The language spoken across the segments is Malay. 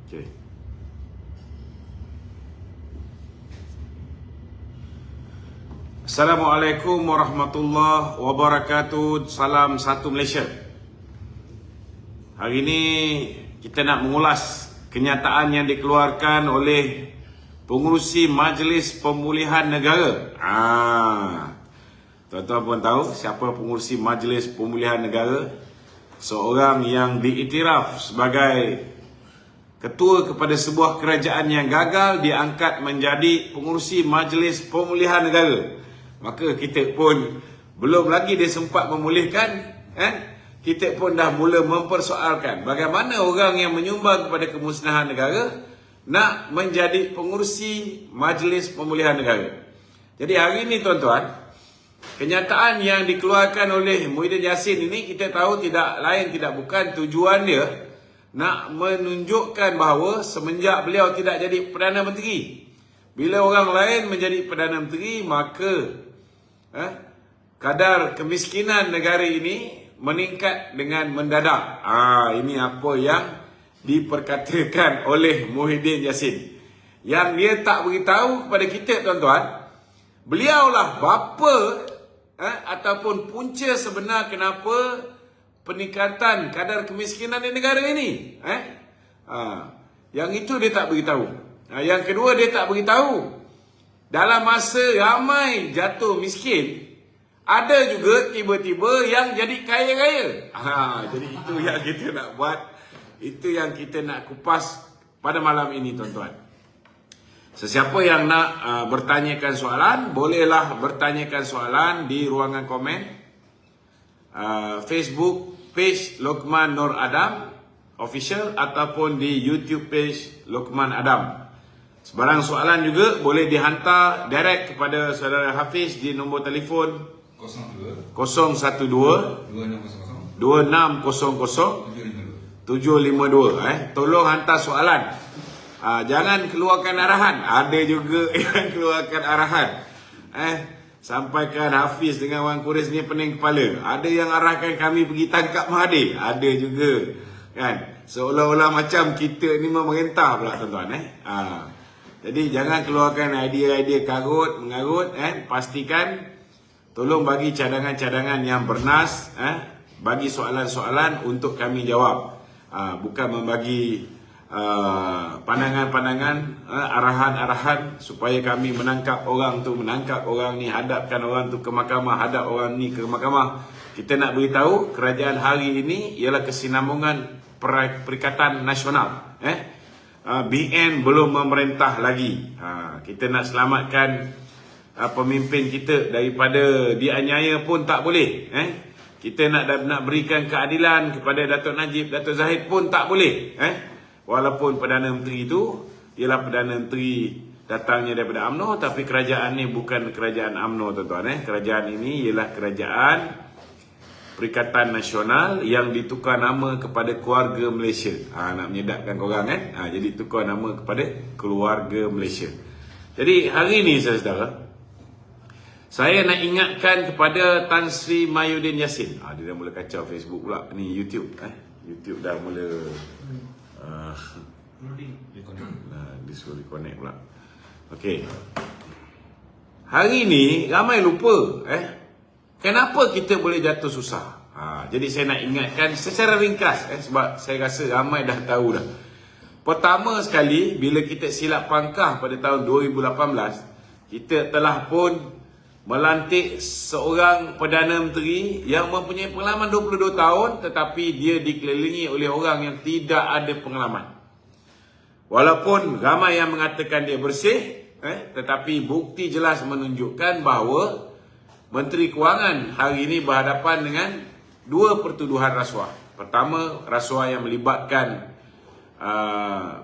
Okay. Assalamualaikum warahmatullahi wabarakatuh. Salam satu Malaysia. Hari ini kita nak mengulas kenyataan yang dikeluarkan oleh pengurusi Majlis Pemulihan Negara. Tuan-tuan pun tahu siapa pengurusi Majlis Pemulihan Negara? Seorang yang diiktiraf sebagai ketua kepada sebuah kerajaan yang gagal diangkat menjadi pengurusi Majlis Pemulihan Negara. Maka kita pun belum lagi dia sempat memulihkan, kita pun dah mula mempersoalkan bagaimana orang yang menyumbang kepada kemusnahan negara nak menjadi pengurusi Majlis Pemulihan Negara. Jadi hari ini tuan-tuan, kenyataan yang dikeluarkan oleh Muhyiddin Yassin ini kita tahu tidak lain tidak bukan tujuan dia nak menunjukkan bahawa semenjak beliau tidak jadi Perdana Menteri, bila orang lain menjadi Perdana Menteri, maka kadar kemiskinan negara ini meningkat dengan mendadak. Ini apa yang diperkatakan oleh Muhyiddin Yassin. Yang dia tak beritahu kepada kita tuan-tuan, beliaulah bapa ataupun punca sebenar kenapa peningkatan kadar kemiskinan di negara ini. Yang itu dia tak beritahu. Yang kedua, dia tak beritahu dalam masa ramai jatuh miskin, ada juga tiba-tiba yang jadi kaya-kaya. Jadi itu yang kita nak buat, itu yang kita nak kupas pada malam ini tuan-tuan. Sesiapa yang nak bertanyakan soalan, bolehlah bertanyakan soalan di ruangan komen Facebook page Lokman Nur Adam Official ataupun di YouTube page Lokman Adam. Sebarang soalan juga boleh dihantar direct kepada saudara Hafiz di nombor telefon 012 2600 752. Tolong hantar soalan. Jangan keluarkan arahan. Ada juga yang keluarkan arahan. Sampaikan Hafiz dengan Wan Quresh ni pening kepala. Ada yang arahkan kami pergi tangkap Mahathir. Ada juga. Kan? Seolah-olah macam kita ni memerintah pula tuan-tuan. Jadi jangan keluarkan idea-idea karut, mengarut. Pastikan tolong bagi cadangan-cadangan yang bernas. Bagi soalan-soalan untuk kami jawab. Bukan membagi pandangan-pandangan, arahan-arahan supaya kami menangkap orang tu, menangkap orang ni, hadapkan orang tu ke mahkamah, hadap orang ni ke mahkamah. Kita nak beritahu kerajaan hari ini ialah kesinambungan Perikatan Nasional. BN belum memerintah lagi. Kita nak selamatkan pemimpin kita daripada dianiaya pun tak boleh. Kita nak berikan keadilan kepada Datuk Najib, Datuk Zahid pun tak boleh. Walaupun Perdana Menteri itu ialah Perdana Menteri datangnya daripada UMNO, tapi kerajaan ni bukan kerajaan UMNO tuan-tuan. Kerajaan ini ialah kerajaan Perikatan Nasional yang ditukar nama kepada Keluarga Malaysia. Nak menyedapkan korang jadi tukar nama kepada Keluarga Malaysia. Jadi hari ini saudara, saya nak ingatkan kepada Tan Sri Mahyudin Yassin. Dia dah mula kacau Facebook pula. Ni YouTube. YouTube dah mula disuruh reconnect pula. Okey. Hari ni ramai lupa kenapa kita boleh jatuh susah. Jadi saya nak ingatkan secara ringkas sebab saya rasa ramai dah tahu dah. Pertama sekali, bila kita silap pangkah pada tahun 2018, kita telah pun melantik seorang Perdana Menteri yang mempunyai pengalaman 22 tahun tetapi dia dikelilingi oleh orang yang tidak ada pengalaman. Walaupun ramai yang mengatakan dia bersih, tetapi bukti jelas menunjukkan bahawa Menteri Kewangan hari ini berhadapan dengan dua pertuduhan rasuah. Pertama, rasuah yang melibatkan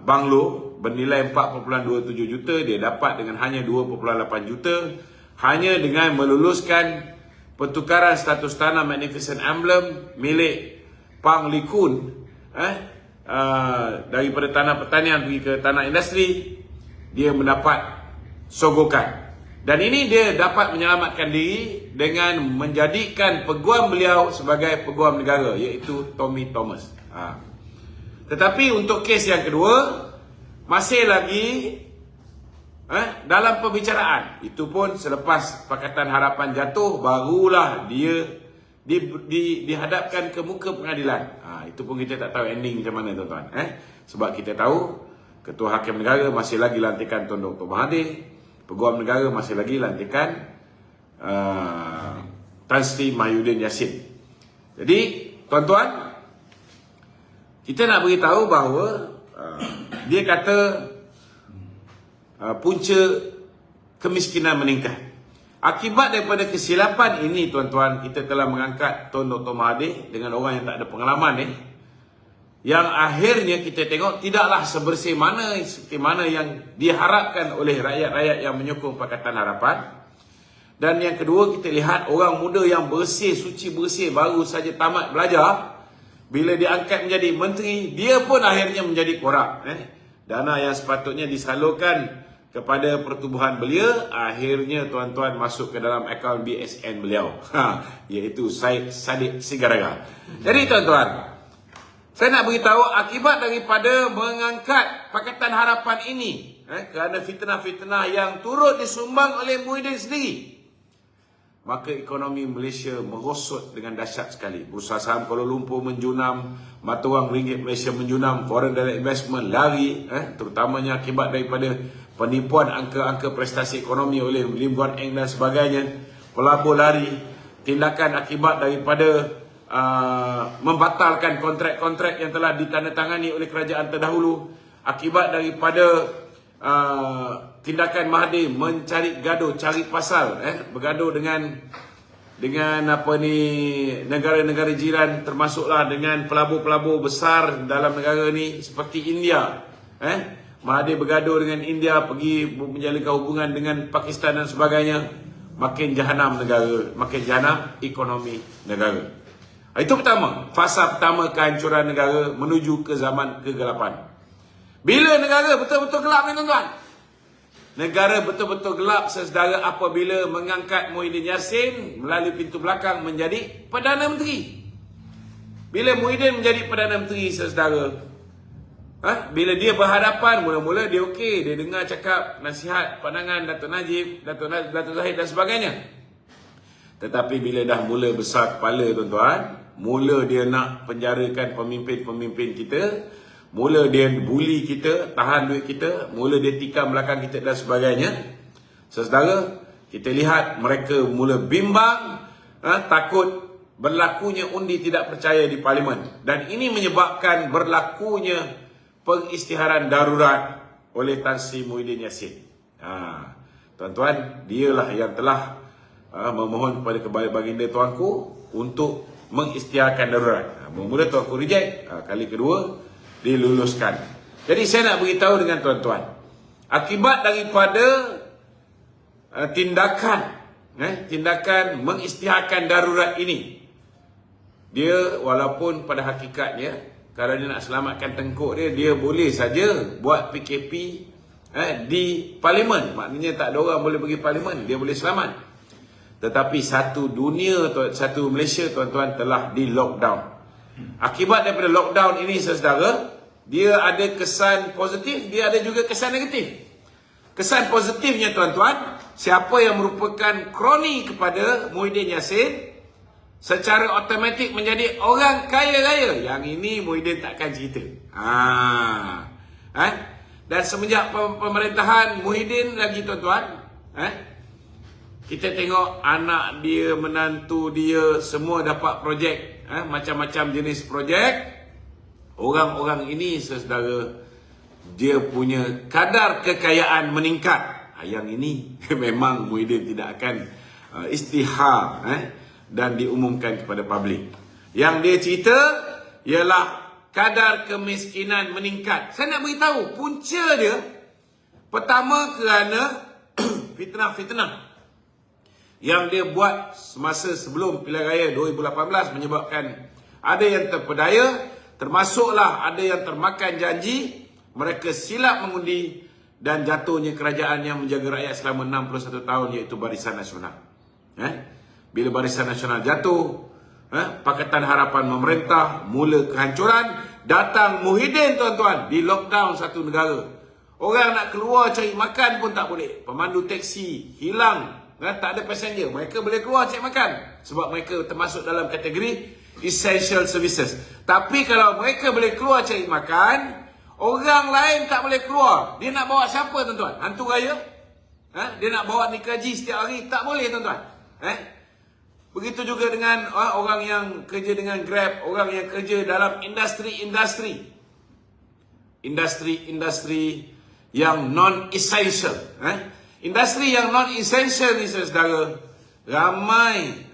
banglo bernilai 4.27 juta, dia dapat dengan hanya 2.8 juta. Hanya dengan meluluskan pertukaran status tanah Magnificent Emblem milik Pang Likun daripada tanah pertanian pergi ke tanah industri, dia mendapat sogokan. Dan ini dia dapat menyelamatkan diri dengan menjadikan peguam beliau sebagai peguam negara, iaitu Tommy Thomas. Tetapi untuk kes yang kedua, masih lagi dalam pembicaraan. Itu pun selepas Pakatan Harapan jatuh, barulah dia dihadapkan ke muka pengadilan. Itu pun kita tak tahu ending macam mana, tuan-tuan. Sebab kita tahu Ketua Hakim Negara masih lagi lantikan Tun Dr. Mahathir, Peguam Negara masih lagi lantikan Tan Sri Mahyudin Yassin. Jadi, tuan-tuan, kita nak beritahu bahawa dia kata punca kemiskinan meningkat. Akibat daripada kesilapan ini, tuan-tuan, kita telah mengangkat Tun Dr. Mahathir dengan orang yang tak ada pengalaman yang akhirnya kita tengok tidaklah sebersih mana seperti mana yang diharapkan oleh rakyat-rakyat yang menyokong Pakatan Harapan. Dan yang kedua, kita lihat orang muda yang bersih, suci bersih, baru saja tamat belajar, bila diangkat menjadi menteri, dia pun akhirnya menjadi korup. Dana yang sepatutnya disalurkan kepada pertubuhan belia, akhirnya tuan-tuan masuk ke dalam akaun BSN beliau, iaitu Syed Saddiq Sigaraga. Jadi tuan-tuan, saya nak beritahu akibat daripada mengangkat Pakatan Harapan ini, kerana fitnah-fitnah yang turut disumbang oleh Muhyiddin sendiri, maka ekonomi Malaysia merosot dengan dahsyat sekali. Bursa saham Kuala Lumpur menjunam, mata wang ringgit Malaysia menjunam, foreign direct investment lari, terutamanya akibat daripada penipuan angka-angka prestasi ekonomi oleh Lim Guan Eng dan sebagainya. Pelabur lari, tindakan akibat daripada membatalkan kontrak-kontrak yang telah ditandatangani oleh kerajaan terdahulu, akibat daripada tindakan Mahathir mencari gaduh, cari pasal, bergaduh dengan negara-negara jiran, termasuklah dengan pelabur-pelabur besar dalam negara ni seperti India. Mahathir bergaduh dengan India, pergi menjalinkan hubungan dengan Pakistan dan sebagainya. Makin jahanam negara, makin jahanam ekonomi negara. Itu pertama, fasa pertama kehancuran negara menuju ke zaman kegelapan. Bila negara betul-betul gelap ni, tuan-tuan? Negara betul-betul gelap, saudara, apabila mengangkat Muhyiddin Yassin melalui pintu belakang menjadi Perdana Menteri. Bila Muhyiddin menjadi Perdana Menteri, saudara, bila dia berhadapan, mula-mula dia okey, dia dengar cakap nasihat pandangan Datuk Najib, Datuk Zahid dan sebagainya. Tetapi bila dah mula besar kepala, tuan-tuan, mula dia nak penjarakan pemimpin-pemimpin kita, mula dia bully kita, tahan duit kita, mula dia tikam belakang kita dan sebagainya. Saudara, kita lihat mereka mula bimbang, takut berlakunya undi tidak percaya di Parlimen. Dan ini menyebabkan berlakunya pengisytiharan darurat oleh Tan Sri Muhyiddin Yassin. Tuan-tuan, dialah yang telah memohon kepada baginda tuanku untuk mengisytiharkan darurat. Mula tuanku reject, kali kedua diluluskan. Jadi saya nak beritahu dengan tuan-tuan, akibat daripada tindakan mengisytiharkan darurat ini, dia walaupun pada hakikatnya kalau dia nak selamatkan tengkuk dia, dia boleh saja buat PKP di Parlimen. Maknanya tak ada orang boleh pergi Parlimen, dia boleh selamat. Tetapi satu dunia, satu Malaysia, tuan-tuan, telah di lockdown. Akibat daripada lockdown ini, saudara, dia ada kesan positif, dia ada juga kesan negatif. Kesan positifnya, tuan-tuan, siapa yang merupakan kroni kepada Muhyiddin Yassin secara automatik menjadi orang kaya-raya. Yang ini Muhyiddin takkan cerita. Dan semenjak pemerintahan Muhyiddin lagi, tuan-tuan, kita tengok anak dia, menantu dia, semua dapat projek, macam-macam jenis projek. Orang-orang ini, saudara, dia punya kadar kekayaan meningkat. Yang ini memang Muhyiddin tidak akan isytihar dan diumumkan kepada publik. Yang dia cerita ialah kadar kemiskinan meningkat. Saya nak beritahu punca dia, pertama kerana fitnah-fitnah yang dia buat semasa sebelum pilihan raya 2018 menyebabkan ada yang terpedaya, termasuklah ada yang termakan janji, mereka silap mengundi dan jatuhnya kerajaan yang menjaga rakyat selama 61 tahun, iaitu Barisan Nasional. Bila Barisan Nasional jatuh, Pakatan Harapan memerintah, mula kehancuran, datang Muhyiddin, tuan-tuan, di lockdown satu negara. Orang nak keluar cari makan pun tak boleh. Pemandu teksi hilang, tak ada passenger. Mereka boleh keluar cari makan sebab mereka termasuk dalam kategori essential services. Tapi kalau mereka boleh keluar cari makan, orang lain tak boleh keluar. Dia nak bawa siapa tuan-tuan? Hantu raya? Dia nak bawa nikah haji setiap hari? Tak boleh tuan-tuan. Begitu juga dengan orang yang kerja dengan Grab, orang yang kerja dalam industri yang non-essential. Industri yang non-essential ni saudara, ramai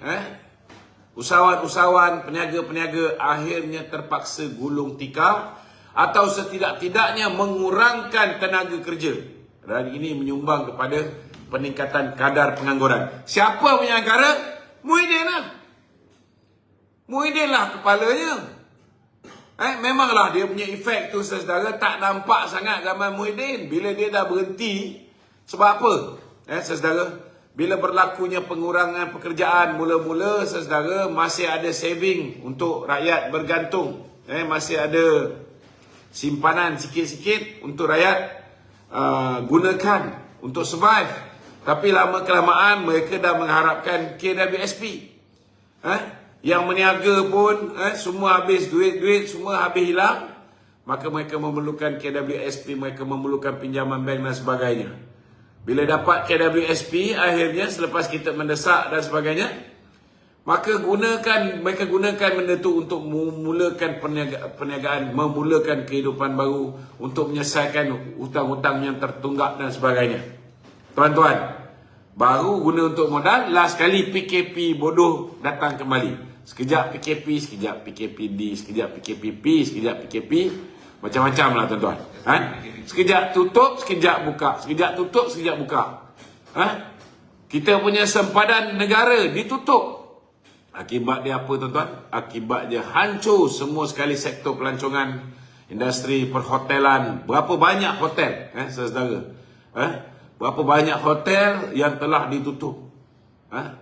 usahawan-usahawan, peniaga-peniaga akhirnya terpaksa gulung tikar atau setidak-tidaknya mengurangkan tenaga kerja. Dan ini menyumbang kepada peningkatan kadar pengangguran. Siapa punya angkara? Muhyiddin lah. Muhyiddin lah kepalanya. Memanglah dia punya efek tu saudara, tak nampak sangat gambar Muhyiddin bila dia dah berhenti. Sebab apa? Saudara, bila berlakunya pengurangan pekerjaan, mula-mula saudara masih ada saving untuk rakyat bergantung. Masih ada simpanan sikit-sikit untuk rakyat gunakan untuk survive. Tapi lama-kelamaan mereka dah mengharapkan KWSP. Yang meniaga pun semua habis duit, semua habis hilang. Maka mereka memerlukan KWSP, mereka memerlukan pinjaman bank dan sebagainya. Bila dapat KWSP, akhirnya selepas kita mendesak dan sebagainya, maka mereka gunakan benda tu untuk memulakan perniagaan, memulakan kehidupan baru, untuk menyelesaikan hutang-hutang yang tertunggak dan sebagainya. Tuan-tuan, baru guna untuk modal, last kali PKP bodoh datang kembali. Sekejap PKP, sekejap PKPD, sekejap PKPP, sekejap PKP, macam-macam lah tuan-tuan. Sekejap tutup, sekejap buka. Sekejap tutup, sekejap buka. Kita punya sempadan negara ditutup. Akibat dia apa tuan-tuan? Akibat dia hancur semua sekali sektor pelancongan, industri perhotelan. Berapa banyak hotel, saudara? Berapa banyak hotel yang telah ditutup?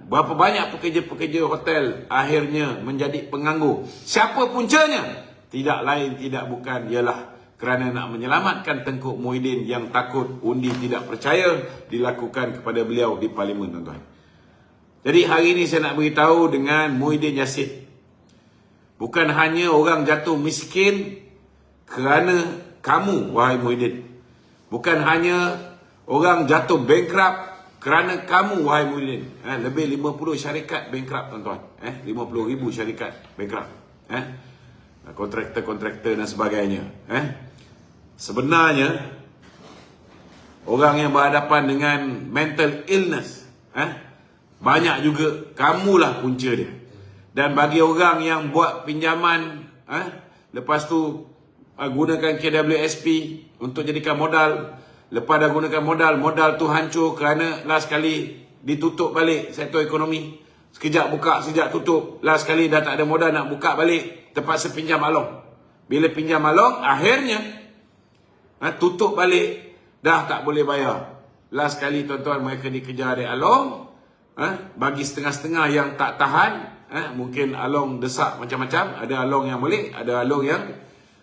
Berapa banyak pekerja-pekerja hotel akhirnya menjadi penganggur? Siapa puncanya? Tidak lain, tidak bukan, ialah kerana nak menyelamatkan Tengku Muhyiddin yang takut undi tidak percaya dilakukan kepada beliau di Parlimen, tuan-tuan. Jadi hari ini saya nak beritahu dengan Muhyiddin Yassin. Bukan hanya orang jatuh miskin kerana kamu, wahai Muhyiddin. Bukan hanya orang jatuh bankrupt kerana kamu, wahai Muhyiddin. Lebih 50 syarikat bankrupt, tuan-tuan. 50,000 syarikat bankrupt. Kontraktor-kontraktor dan sebagainya. Sebenarnya, orang yang berhadapan dengan mental illness, banyak juga kamulah punca dia. Dan bagi orang yang buat pinjaman, lepas tu gunakan KWSP untuk jadikan modal. Lepas dah gunakan modal tu hancur kerana last kali ditutup balik sektor ekonomi. Sekejap buka, sekejap tutup. Last kali dah tak ada modal nak buka balik, terpaksa pinjam along. Bila pinjam along, akhirnya tutup balik, dah tak boleh bayar. Last kali tuan-tuan mereka dikejar dari along. Bagi setengah-setengah yang tak tahan, mungkin along desak macam-macam. Ada along yang boleh, ada along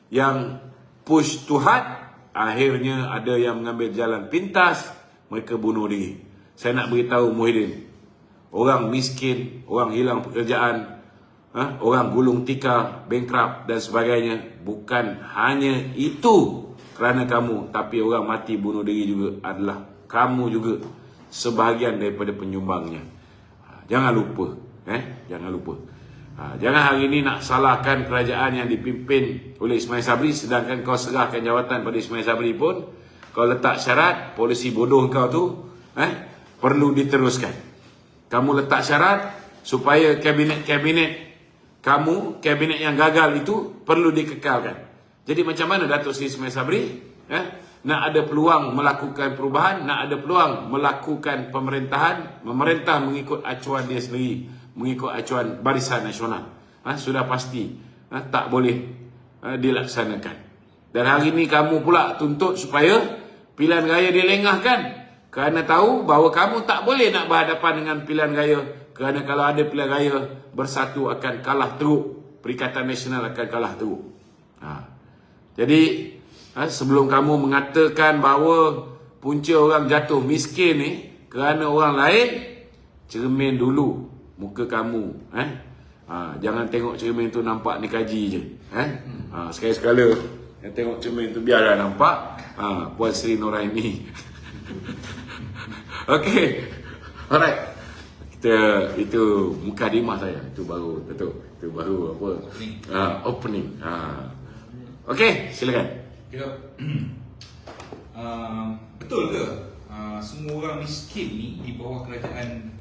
yang push too hard. Akhirnya ada yang mengambil jalan pintas, mereka bunuh diri. Saya nak beritahu Muhyiddin, orang miskin, orang hilang pekerjaan, orang gulung tikar, bankrupt dan sebagainya, bukan hanya itu kerana kamu, tapi orang mati bunuh diri juga adalah kamu juga sebahagian daripada penyumbangnya. Jangan lupa, jangan lupa. Jangan hari ini nak salahkan kerajaan yang dipimpin oleh Ismail Sabri, sedangkan kau serahkan jawatan pada Ismail Sabri pun, kau letak syarat, polisi bodoh kau tu perlu diteruskan. Kamu letak syarat supaya kabinet kabinet yang gagal itu perlu dikekalkan. Jadi macam mana Datuk Seri Ismail Sabri nak ada peluang melakukan perubahan, nak ada peluang melakukan pemerintahan, memerintah mengikut acuan dia sendiri, mengikut acuan Barisan Nasional, sudah pasti tak boleh dilaksanakan. Dan hari ini kamu pula tuntut supaya pilihan raya dilengahkan, kerana tahu bahawa kamu tak boleh nak berhadapan dengan pilihan raya, kerana kalau ada pilihan raya, Bersatu akan kalah teruk, Perikatan Nasional akan kalah teruk. Jadi Sebelum kamu mengatakan bahawa punca orang jatuh miskin ni kerana orang lain, cermin dulu muka kamu. Jangan tengok cermin tu nampak ni kaji je. Sekali-sekala yang tengok cermin tu biarlah nampak Puan Sri Noraini. Okey. Alright. Itu mukadimah saya. Itu baru betul. Itu baru apa? Opening. Okey, silakan. Betul ke semua orang miskin ni di bawah kerajaan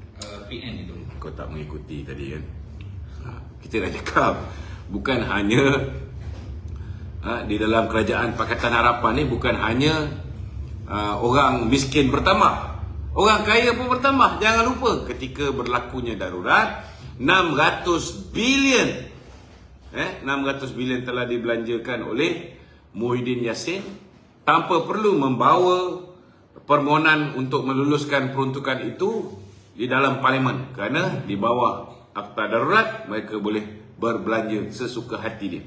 PN itu? Kau tak mengikuti tadi kan? Kita dah cakap bukan hanya di dalam kerajaan Pakatan Harapan ni bukan hanya orang miskin bertambah, orang kaya pun bertambah. Jangan lupa ketika berlakunya darurat 600 bilion 600 bilion telah dibelanjakan oleh Muhyiddin Yassin tanpa perlu membawa permohonan untuk meluluskan peruntukan itu di dalam parlimen, kerana di bawah Akta Darurat mereka boleh berbelanja sesuka hati dia.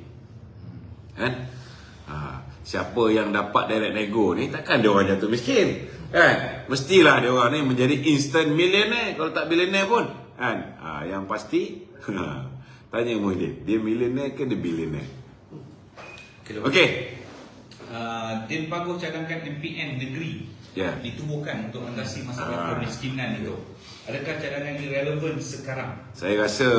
Siapa yang dapat direct nego ni takkan dia orang jatuh miskin, kan? Mestilah dia orang ni menjadi instant millionaire, kalau tak billionaire pun, kan? Yang pasti tanya Muhyiddin, dia millionaire ke dia billionaire? Okey. Din Pagoh cadangkan MPN negeri ditubuhkan untuk mengatasi masalah kemiskinan itu. Adakah cadangan ini relevan sekarang? Saya rasa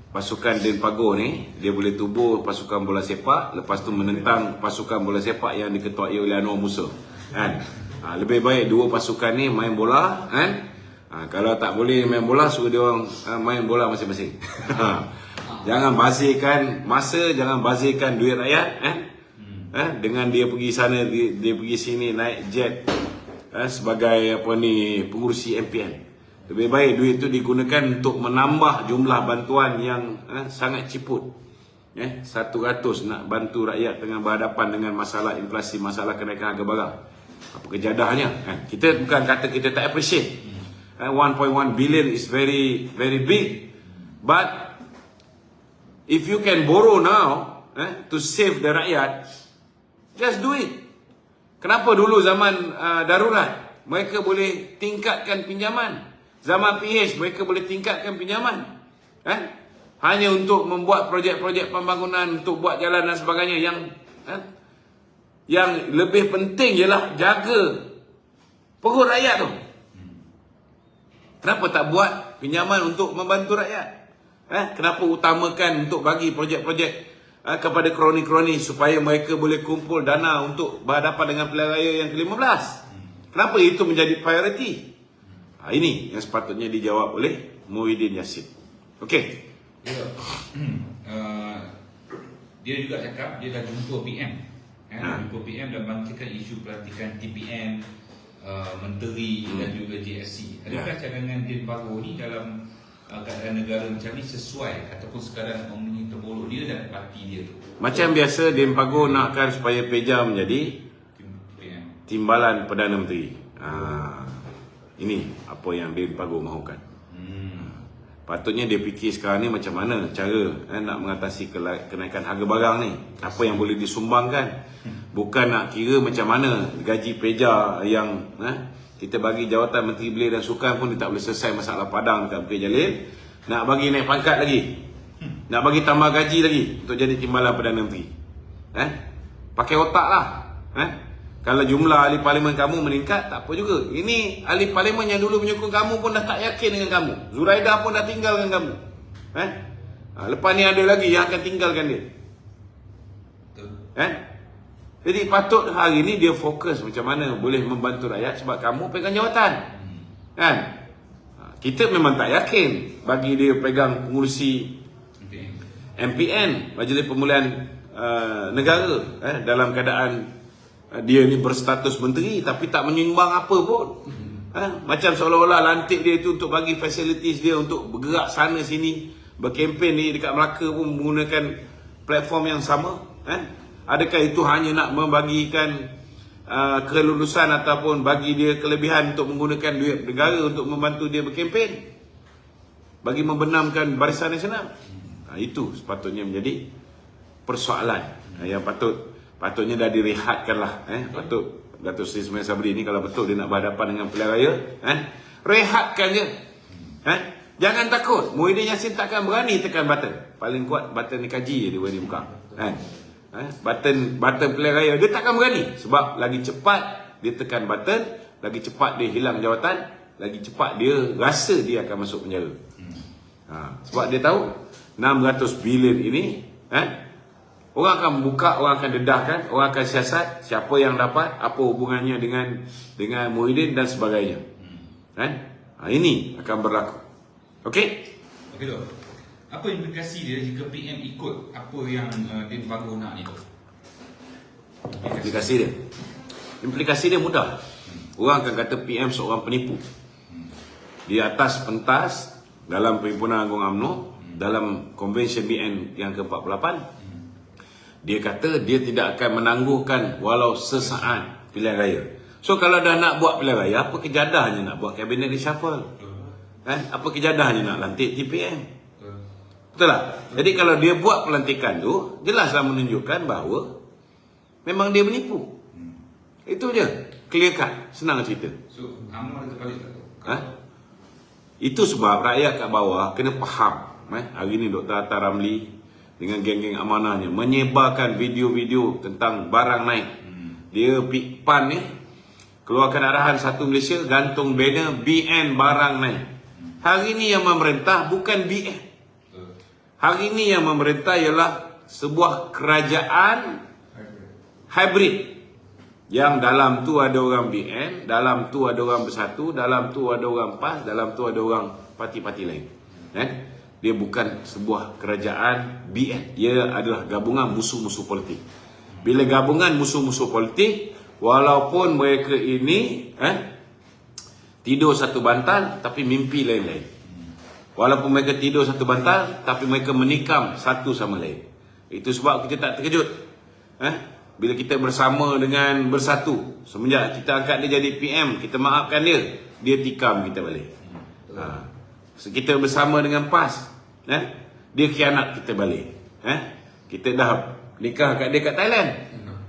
pasukan Din Pagoh ni dia boleh tubuh pasukan bola sepak, lepas tu menentang pasukan bola sepak yang diketuai oleh Anwar Musa, kan? Lebih baik dua pasukan ni main bola, kan? Kalau tak boleh main bola, suruh dia orang main bola masing-masing. Jangan bazirkan masa, jangan bazirkan duit rakyat, dengan dia pergi sana, dia pergi sini naik jet sebagai pengurusi MPN. Lebih baik duit itu digunakan untuk menambah jumlah bantuan yang sangat ciput. 100 nak bantu rakyat tengah berhadapan dengan masalah inflasi, masalah kenaikan harga barang. Apa kejadahnya? Kita bukan kata kita tak appreciate. 1.1 billion is very very big. But if you can borrow now to save the rakyat, just do it. Kenapa dulu zaman darurat mereka boleh tingkatkan pinjaman? Zaman PH mereka boleh tingkatkan pinjaman, hanya untuk membuat projek-projek pembangunan, untuk buat jalan dan sebagainya. Yang lebih penting ialah jaga perut rakyat tu. Kenapa tak buat pinjaman untuk membantu rakyat? Kenapa utamakan untuk bagi projek-projek kepada kroni-kroni supaya mereka boleh kumpul dana untuk berhadapan dengan pilihan raya yang ke-15? Kenapa itu menjadi priority? Ini yang sepatutnya dijawab oleh Muhyiddin Yassin. Okey. Dia juga cakap dia dah jumpa PM. Jumpa PM dan bangkitkan isu pelantikan TPN, menteri dan juga JSC. Adakah cadangan Din Pagoh ni dalam keadaan negara macam ni sesuai ataupun sekadar omni terbolok dia dan parti dia tu? Macam biasa Din Pagoh nakkan supaya Peja menjadi timbalan Perdana Menteri. Ini apa yang Din Pagoh mahukan. Patutnya dia fikir sekarang ni macam mana cara nak mengatasi kenaikan harga barang ni. Apa yang boleh disumbangkan. Bukan nak kira macam mana gaji Peja yang kita bagi jawatan Menteri Belia dan Sukan pun dia tak boleh selesai masalah padang dekat Bukit Jalil. Nak bagi naik pangkat lagi. Nak bagi tambah gaji lagi untuk jadi timbalan Perdana Menteri. Pakai otak lah. Kalau jumlah ahli parlimen kamu meningkat, tak apa juga. Ini ahli parlimen yang dulu menyokong kamu pun dah tak yakin dengan kamu. Zuraidah pun dah tinggalkan kamu. Lepas ni ada lagi yang akan tinggalkan dia. Jadi patut hari ni dia fokus macam mana boleh membantu rakyat sebab kamu pegang jawatan. Kita memang tak yakin bagi dia pegang pengurusi MPN, Majlis Pemulihan Negara, dalam keadaan dia ni berstatus menteri tapi tak menyumbang apa pun. Macam seolah-olah lantik dia tu untuk bagi facilities dia untuk bergerak sana sini, berkempen ni dekat Melaka pun menggunakan platform yang sama. Adakah itu hanya nak membagikan kelulusan ataupun bagi dia kelebihan untuk menggunakan duit negara untuk membantu dia berkempen bagi membenamkan Barisan Nasional? Itu sepatutnya menjadi persoalan yang patut patutnya dah direhatkan lah. Patut Datuk Seri Ismail Sabri ni kalau betul dia nak berhadapan dengan pilihan raya, rehatkan je. Jangan takut. Muhyiddin Yassin takkan berani tekan button. Paling kuat button ni kaji je dia berani buka. Button pilihan raya dia takkan berani sebab lagi cepat dia tekan button, lagi cepat dia hilang jawatan, lagi cepat dia rasa dia akan masuk penjara. Sebab dia tahu 600 bilion ini orang akan buka, orang akan dedahkan, orang akan siasat siapa yang dapat, apa hubungannya dengan Muhyiddin dan sebagainya. Ini akan berlaku. Okey? Okey tu. Apa implikasi dia jika PM ikut apa yang Din Fagoh nak ni tu? Implikasi dia mudah. Orang akan kata PM seorang penipu. Di atas pentas dalam Perhimpunan Agung UMNO, dalam Convention BN yang ke-48, dia kata dia tidak akan menangguhkan walau sesaat pilihan raya. So kalau dah nak buat pilihan raya, apa kejadahnya nak buat kabinet reshuffle? Apa kejadahnya nak lantik TPM? Betul tak? Jadi kalau dia buat pelantikan tu, jelaslah menunjukkan bahawa memang dia menipu. Itu je. Clear cut. Senang cerita. So, UMNO ada terbalik tak tu? Itu sebab rakyat kat bawah kena faham. Hari ni Dr. Atta Ramli dengan geng-geng amanahnya menyebarkan video-video tentang barang naik. Dia PAN ni keluarkan arahan satu Malaysia, gantung banner BN barang naik. Hari ni yang memerintah bukan BN. Hari ini yang memerintah ialah sebuah kerajaan hybrid. Yang dalam tu ada orang BN, dalam tu ada orang Bersatu, dalam tu ada orang PAS, dalam tu ada orang parti-parti lain. Dia bukan sebuah kerajaan BN. Ia adalah gabungan musuh-musuh politik. Bila gabungan musuh-musuh politik, walaupun mereka ini tidur satu bantal tapi mimpi lain-lain. Walaupun mereka tidur satu bantal, tapi mereka menikam satu sama lain. Itu sebab kita tak terkejut. Bila kita bersama dengan Bersatu, semenjak kita angkat dia jadi PM, kita maafkan dia, dia tikam kita balik. Kita bersama dengan PAS, dia khianat kita balik. Kita dah nikah kat dia kat Thailand,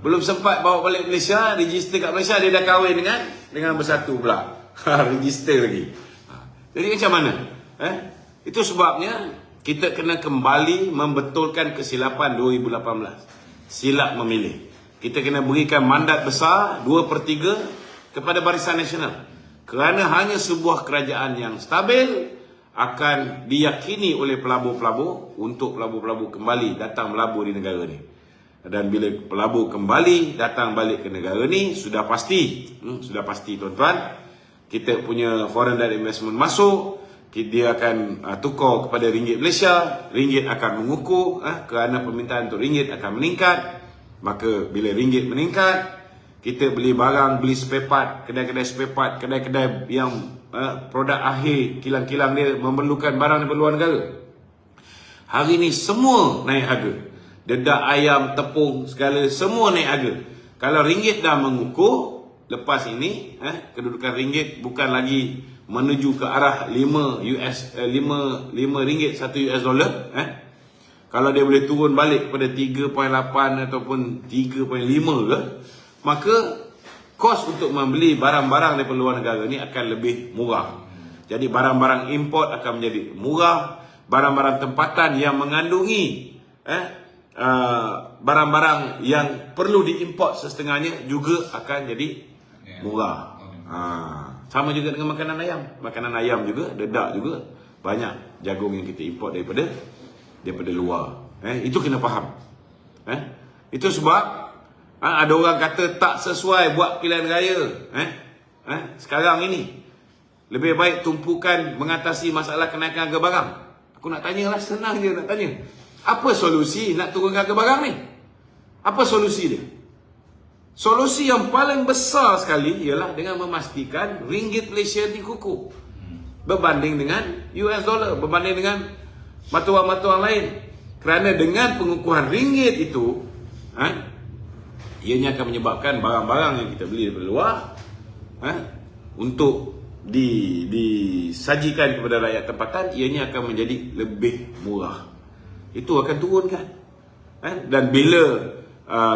belum sempat bawa balik Malaysia, register kat Malaysia, dia dah kahwin dengan Bersatu pula. Register lagi. Jadi macam mana? Itu sebabnya kita kena kembali membetulkan kesilapan 2018. Silap memilih. Kita kena berikan mandat besar 2/3 kepada Barisan Nasional. Kerana hanya sebuah kerajaan yang stabil akan diyakini oleh pelabur-pelabur untuk pelabur-pelabur kembali datang melabur di negara ni. Dan bila pelabur kembali datang balik ke negara ni, sudah pasti tuan-tuan, kita punya foreign direct investment masuk, dia akan tukar kepada ringgit Malaysia, ringgit akan mengukuh kerana permintaan untuk ringgit akan meningkat. Maka bila ringgit meningkat, kita beli barang, beli spare part, kedai-kedai spare part, kedai-kedai yang produk akhir kilang-kilang dia memerlukan barang daripada luar negara. Hari ni semua naik harga. Dedak ayam, tepung, segala semua naik harga. Kalau ringgit dah mengukuh, lepas ini kedudukan ringgit bukan lagi menuju ke arah 5 ringgit 1 US dollar. Kalau dia boleh turun balik kepada 3.8 ataupun 3.5 ke, maka kos untuk membeli barang-barang daripada luar negara ni akan lebih murah. Jadi barang-barang import akan menjadi murah, barang-barang tempatan yang mengandungi barang-barang yang perlu diimport setengahnya juga akan jadi murah. Sama juga dengan makanan ayam. Makanan ayam juga, dedak juga, banyak jagung yang kita import daripada luar. Itu kena faham. Itu sebab ada orang kata tak sesuai buat pilihan raya. Sekarang ini lebih baik tumpukan mengatasi masalah kenaikan harga barang. Aku nak tanya lah, senang je nak tanya. Apa solusi nak turunkan harga barang ni? Apa solusi dia? Solusi yang paling besar sekali ialah dengan memastikan ringgit Malaysia dikukuh berbanding dengan US dollar, berbanding dengan matuang-matuang lain. Kerana dengan pengukuhan ringgit itu, ianya akan menyebabkan barang-barang yang kita beli daripada luar untuk disajikan kepada rakyat tempatan, ianya akan menjadi lebih murah. Itu akan turunkan. Dan bila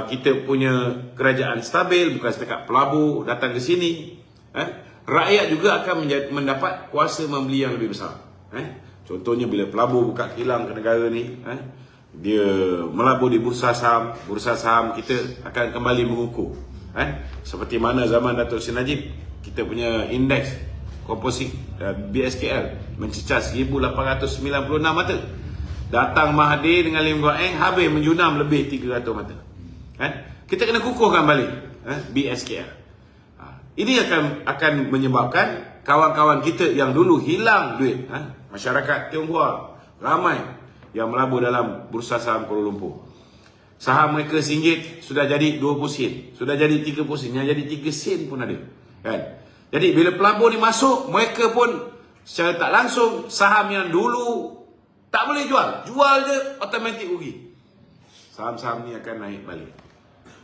kita punya kerajaan stabil, bukan setakat pelabur datang ke sini. Rakyat juga akan mendapat kuasa membeli yang lebih besar. Contohnya bila pelabur buka kilang ke negara ni, dia melabur di bursa saham kita akan kembali mengukuh. Seperti mana zaman Datuk Seri Najib, kita punya indeks komposit BSKL mencecah 1896 mata. Datang Mahathir dengan Lim Guan Eng habis menjunam lebih 300 mata. Kita kena kukuhkan balik BSKL. Ini akan menyebabkan kawan-kawan kita yang dulu hilang duit, masyarakat Tionghoa ramai yang melabur dalam bursa saham Kuala Lumpur. Saham mereka RM1 sudah jadi 20 sen, sudah jadi 30 sen, yang jadi 3 sen pun ada. Jadi bila pelabur ni masuk, mereka pun secara tak langsung saham yang dulu tak boleh jual je automatik rugi. Saham-saham ni akan naik balik.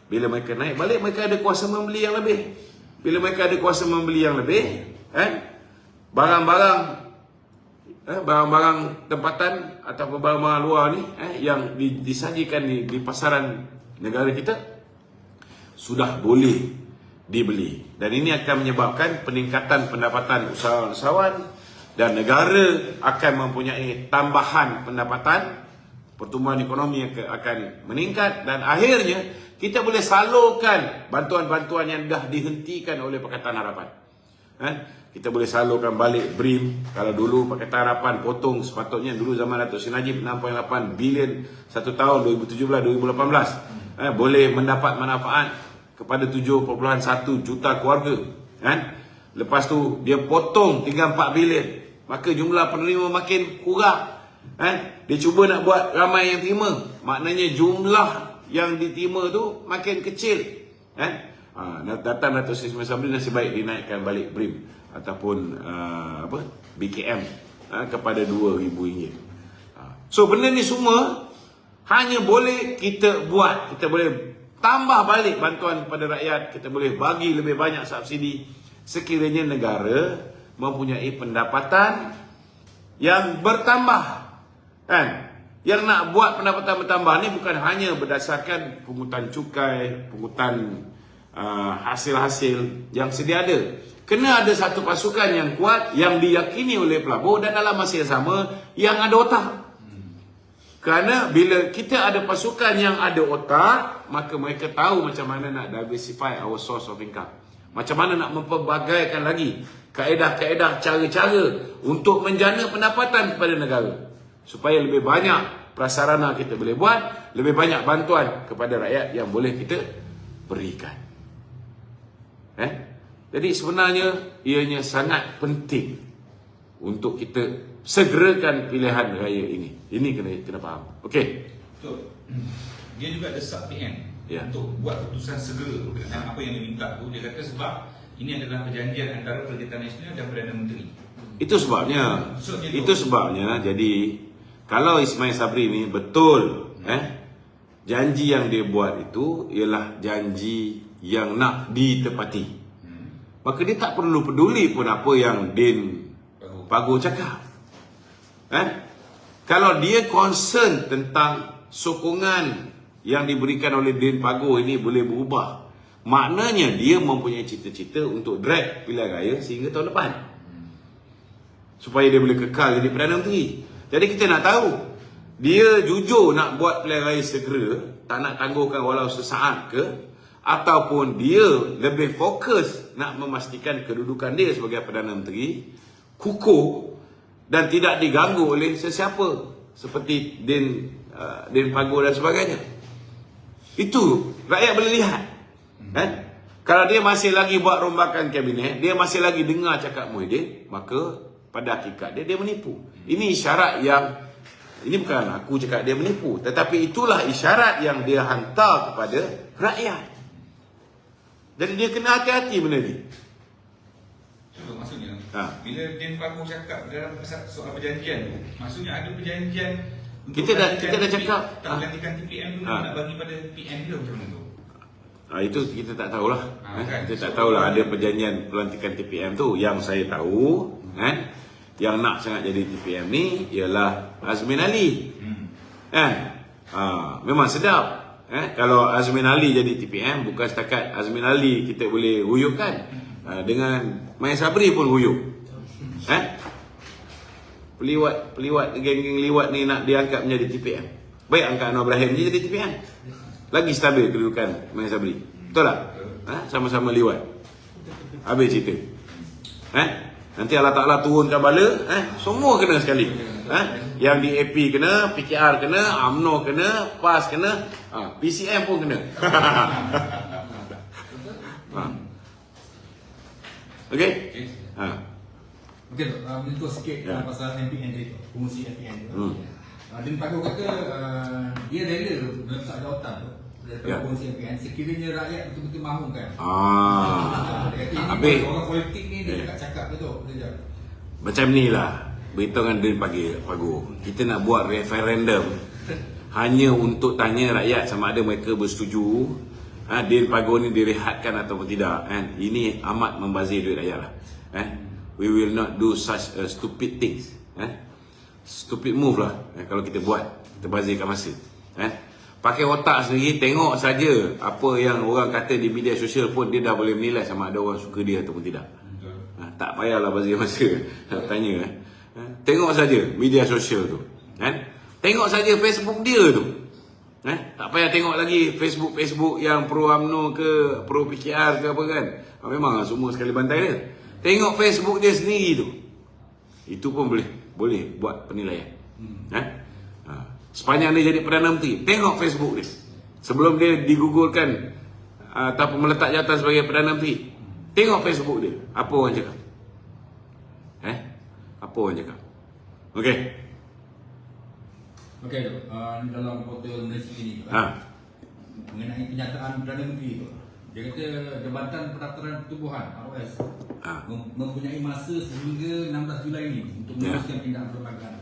Bila mereka naik balik, mereka ada kuasa membeli yang lebih. Bila mereka ada kuasa membeli yang lebih, barang-barang tempatan ataupun barang-barang luar ni yang disajikan di pasaran negara kita sudah boleh dibeli, dan ini akan menyebabkan peningkatan pendapatan usahawan dan negara akan mempunyai tambahan pendapatan, pertumbuhan ekonomi akan meningkat, dan akhirnya kita boleh salurkan bantuan-bantuan yang dah dihentikan oleh Pakatan Harapan. Kita boleh salurkan balik BRIM. Kalau dulu Pakatan Harapan potong, sepatutnya dulu zaman Datuk Seri Najib 6.8 bilion satu tahun 2017-2018, boleh mendapat manfaat kepada 7.1 juta keluarga. Lepas tu dia potong tinggal 4 bilion, maka jumlah penerima makin kurang. Dia cuba nak buat ramai yang terima, maknanya jumlah yang diterima tu makin kecil. Datang Datuk Seri Sabri, nasib baik dinaikkan balik BRIM ataupun BKM kepada RM2,000. So benda ni semua hanya boleh kita buat, kita boleh tambah balik bantuan kepada rakyat, kita boleh bagi lebih banyak subsidi sekiranya negara mempunyai pendapatan yang bertambah. Yang nak buat pendapatan bertambah ni bukan hanya berdasarkan pungutan cukai, pungutan hasil-hasil yang sedia ada. Kena ada satu pasukan yang kuat, yang diyakini oleh pelabur, dan dalam masa yang sama yang ada otak. Kerana bila kita ada pasukan yang ada otak, maka mereka tahu macam mana nak diversify our source of income, macam mana nak mempelbagaikan lagi kaedah-kaedah, cara-cara untuk menjana pendapatan kepada negara, supaya lebih banyak prasarana kita boleh buat, lebih banyak bantuan kepada rakyat yang boleh kita berikan. Jadi sebenarnya ianya sangat penting untuk kita segerakan pilihan raya ini. Ini kena faham. Okey. Betul. Dia juga desak PM untuk buat keputusan segera dengan apa yang diminta tu. Dia kata sebab ini adalah perjanjian antara Perkhidmatan Nasional dan Perdana Menteri. Itu sebabnya. Jadi kalau Ismail Sabri ni betul janji yang dia buat itu ialah janji yang nak ditepati, maka dia tak perlu peduli pun apa yang Din Pago cakap. Kalau dia concern tentang sokongan yang diberikan oleh Din Pago ini boleh berubah, maknanya dia mempunyai cita-cita untuk drag pilihan raya sehingga tahun depan, supaya dia boleh kekal jadi Perdana Menteri. Jadi kita nak tahu, dia jujur nak buat pilihan raya segera, tak nak tangguhkan walau sesaat ke, ataupun dia lebih fokus nak memastikan kedudukan dia sebagai Perdana Menteri kukuh dan tidak diganggu oleh sesiapa seperti Din Pago dan sebagainya. Itu rakyat boleh lihat. Kalau dia masih lagi buat rombakan kabinet, dia masih lagi dengar cakap Muhyiddin, maka pada hakikat dia menipu. Ini isyarat yang, ini bukan aku cakap dia menipu, tetapi itulah isyarat yang dia hantar kepada rakyat. Jadi dia kena hati-hati benda ni. Contoh maksudnya, bila Din Pago cakap dalam soal perjanjian tu, maksudnya ada perjanjian kita dah cakap tak melantikan TPM tu nak bagi pada PM dia macam mana tu? Itu kita tak tahulah. Kita tak tahulah ada perjanjian pelantikan TPM tu. Yang saya tahu yang nak sangat jadi TPM ni ialah Azmin Ali. Memang sedap. Kalau Azmin Ali jadi TPM, bukan setakat Azmin Ali kita boleh huyukkan, dengan Maya Sabri pun huyuk. Peliwat geng-geng liwat ni nak diangkat menjadi TPM. Baik angkat Anwar Ibrahim je jadi TPM. Lagi stabil kedudukan Maya Sabri. Betul tak? Sama-sama liwat. Habis cerita. Nanti Allah Ta'ala turunkan bala, semua kena sekali. Yang di AP kena, PKR kena, UMNO kena, PAS kena, PCM pun kena. Okey? Okey, menyentuh sikit pasal MPN tadi, fungsi MPN tu. Din Pago kata dia rela meletak jawatan tu daripada fungsi MPN sekiranya rakyat betul-betul mahukan. Dia kata ini orang politik ni dia cakap betul. Macam ni lah beritahu dengan Din Pago, kita nak buat referendum hanya untuk tanya rakyat sama ada mereka bersetuju Din Pago ni direhatkan ataupun tidak. Ini amat membazir duit rakyat lah. We will not do such stupid things. Stupid move lah kalau kita buat, kita bazirkan masa. Pakai otak sendiri, tengok saja apa yang orang kata di media sosial pun dia dah boleh menilai sama ada orang suka dia ataupun tidak. Tak payahlah bazir masa nak tanya. Tengok saja media sosial tu. Tengok saja Facebook dia tu. Tak payah tengok lagi Facebook yang pro UMNO ke pro PKR ke apa kan. Memang semua sekali bantai dia. Tengok Facebook dia sendiri tu. Itu pun boleh buat penilaian. Sepanjang dia jadi Perdana Menteri, tengok Facebook dia. Sebelum dia digugurkan ataupun meletak jawatan sebagai Perdana Menteri, tengok Facebook dia. Apa orang cakap? Apa orang cakap? Okey. Okey, dalam portal Malaysia ini mengenai kenyataan Perdana Menteri tu. Dia kata Jabatan Pendaftaran Pertubuhan ROS mempunyai masa sehingga 16 Julai ini untuk meneruskan tindakan perlembagaan.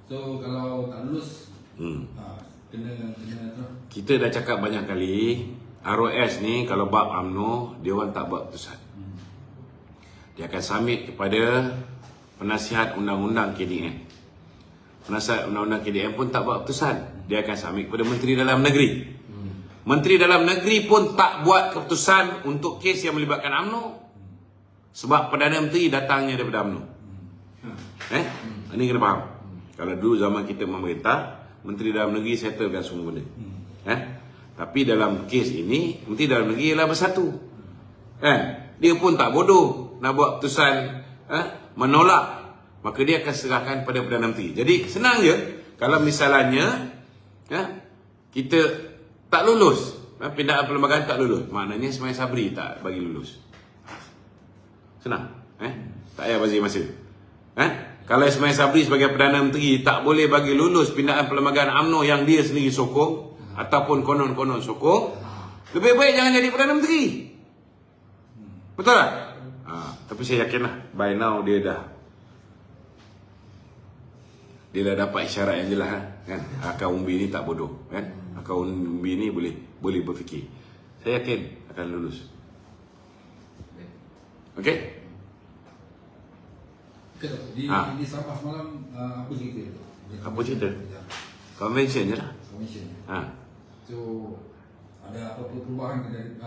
So kalau tak lulus kena kita dah cakap banyak kali, ROS ni kalau bab UMNO dia orang tak buat keputusan. Dia akan submit kepada penasihat undang-undang KDN. Penasihat undang-undang KDN pun tak buat keputusan. Dia akan submit kepada Menteri Dalam Negeri. Menteri Dalam Negeri pun tak buat keputusan untuk kes yang melibatkan UMNO. Sebab Perdana Menteri datangnya daripada UMNO. Ini kena faham. Kalau dulu zaman kita memerintah, Menteri Dalam Negeri settlekan semua benda. Tapi dalam kes ini, Menteri Dalam Negeri ialah bersatu. Dia pun tak bodoh nak buat keputusan menolak. Maka dia akan serahkan pada Perdana Menteri. Jadi senang je. Kalau misalnya kita tak lulus, pindaan perlembagaan tak lulus, maknanya Maya Sabri tak bagi lulus. Senang. Tak payah bazir masa. Kalau Maya Sabri sebagai Perdana Menteri tak boleh bagi lulus pindaan perlembagaan UMNO yang dia sendiri sokong ataupun konon-konon sokong, lebih baik jangan jadi Perdana Menteri. Betul tak? Tapi saya yakinlah by now dia dah dapat isyarat yang jelas kan. Akal umbi ni tak bodoh kan. Akal umbi ni boleh berfikir. Saya yakin akan lulus. Okey? Di Sabah semalam apa cerita tu? Apa cerita? Convention je lah. Convention. So ada apa-apa perubahan dari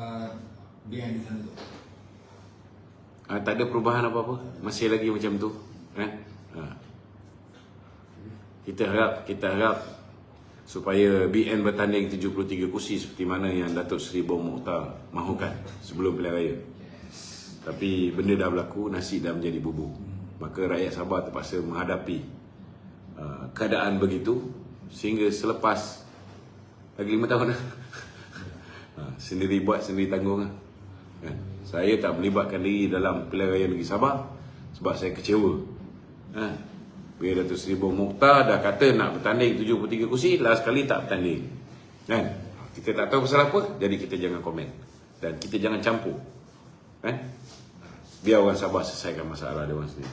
BN di sana tu? Tak ada perubahan apa-apa. Masih lagi macam tu kan. Kita harap supaya BN bertanding 73 kursi seperti mana yang Datuk Seri Bong Mokhtar mahukan sebelum pilihan raya. Tapi benda dah berlaku, nasi dah menjadi bubur. Maka rakyat Sabah terpaksa menghadapi keadaan begitu sehingga selepas lagi 5 tahun sendiri buat sendiri tanggung kan? Saya tak melibatkan diri dalam pilihan raya negeri Sabah sebab saya kecewa. Bila Datuk Seri Bong Mokhtar dah kata nak bertanding 73 kursi, last kali tak bertanding kan? Kita tak tahu pasal apa, jadi kita jangan komen dan kita jangan campur kan? Biar orang Sabah selesaikan masalah dia orang sendiri.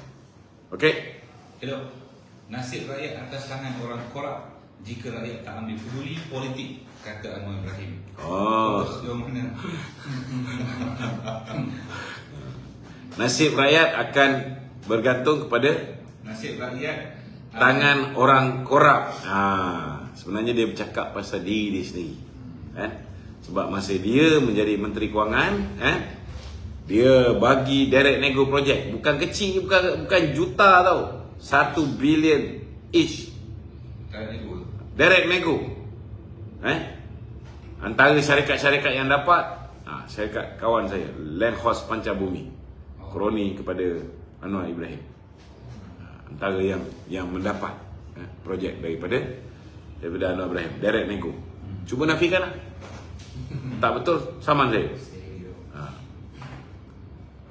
Okey? Hello. Nasib rakyat atas tangan orang korup jika rakyat tak ambil peduli politik, kata Anwar Ibrahim. Mana? Nasib rakyat akan bergantung kepada nasib rakyat tangan orang korup. Sebenarnya dia bercakap pasal diri dia sendiri. Sebab masa dia menjadi Menteri Kewangan, dia bagi direct nego projek. Bukan kecil, bukan juta tau. 1 bilion each. Direct nego. Antara syarikat-syarikat yang dapat, syarikat kawan saya, Land Horse Pancabumi, kroni kepada Anwar Ibrahim. Antara yang mendapat projek daripada Anwar Ibrahim, direct nego. Cuba nafikan lah. Tak betul, saman saya.